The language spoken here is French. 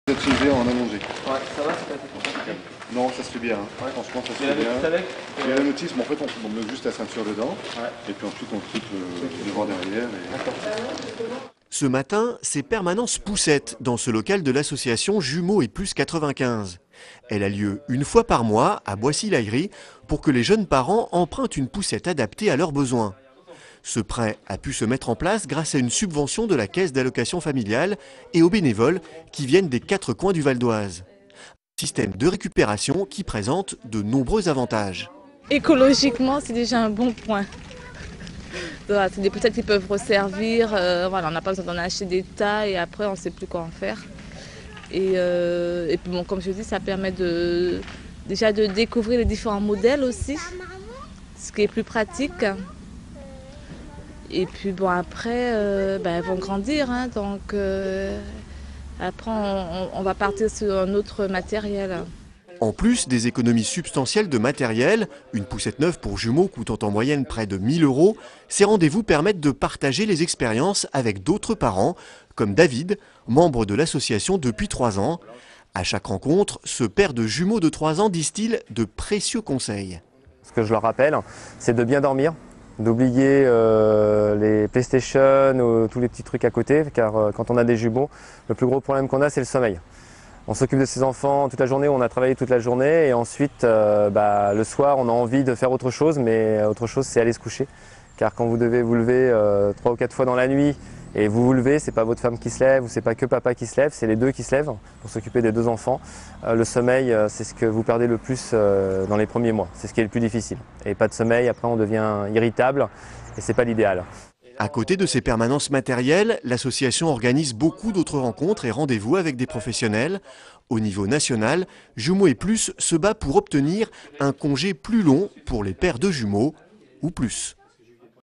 Vous êtes chez en allongé. Ouais, ça va, c'est pas été compliqué. Non, ça se fait bien. Hein. Ouais. Franchement, ça se fait bien. Il y a la notice, mais en fait, on met juste la ceinture dedans. Ouais. Et puis ensuite, on triple devant derrière. Et... Ce matin, c'est permanence poussette dans ce local de l'association Jumeaux et Plus 95. Elle a lieu une fois par mois à Boissy-l'Aillerie pour que les jeunes parents empruntent une poussette adaptée à leurs besoins. Ce prêt a pu se mettre en place grâce à une subvention de la Caisse d'allocation familiale et aux bénévoles qui viennent des 4 coins du Val d'Oise. Un système de récupération qui présente de nombreux avantages. Écologiquement, c'est déjà un bon point. C'est des poussettes qui peuvent resservir, voilà, on n'a pas besoin d'en acheter des tas et après on ne sait plus quoi en faire. Et puis bon, comme je dis, ça permet déjà de découvrir les différents modèles aussi, ce qui est plus pratique. Et puis bon, après, elles vont grandir, hein, donc après on va partir sur un autre matériel. En plus des économies substantielles de matériel, une poussette neuve pour jumeaux coûtant en moyenne près de 1 000 €, ces rendez-vous permettent de partager les expériences avec d'autres parents, comme David, membre de l'association depuis 3 ans. À chaque rencontre, ce père de jumeaux de 3 ans distille de précieux conseils. Ce que je leur rappelle, c'est de bien dormir, d'oublier les PlayStation, tous les petits trucs à côté, car quand on a des jumeaux, le plus gros problème qu'on a, c'est le sommeil. On s'occupe de ses enfants toute la journée, on a travaillé toute la journée et ensuite le soir on a envie de faire autre chose, mais autre chose c'est aller se coucher. Car quand vous devez vous lever 3 ou 4 fois dans la nuit et vous vous levez, c'est pas votre femme qui se lève ou c'est pas que papa qui se lève, c'est les deux qui se lèvent pour s'occuper des 2 enfants. Le sommeil c'est ce que vous perdez le plus dans les premiers mois, c'est ce qui est le plus difficile. Et pas de sommeil, après on devient irritable et c'est pas l'idéal. À côté de ces permanences matérielles, l'association organise beaucoup d'autres rencontres et rendez-vous avec des professionnels. Au niveau national, Jumeaux et Plus se bat pour obtenir un congé plus long pour les pères de jumeaux ou plus.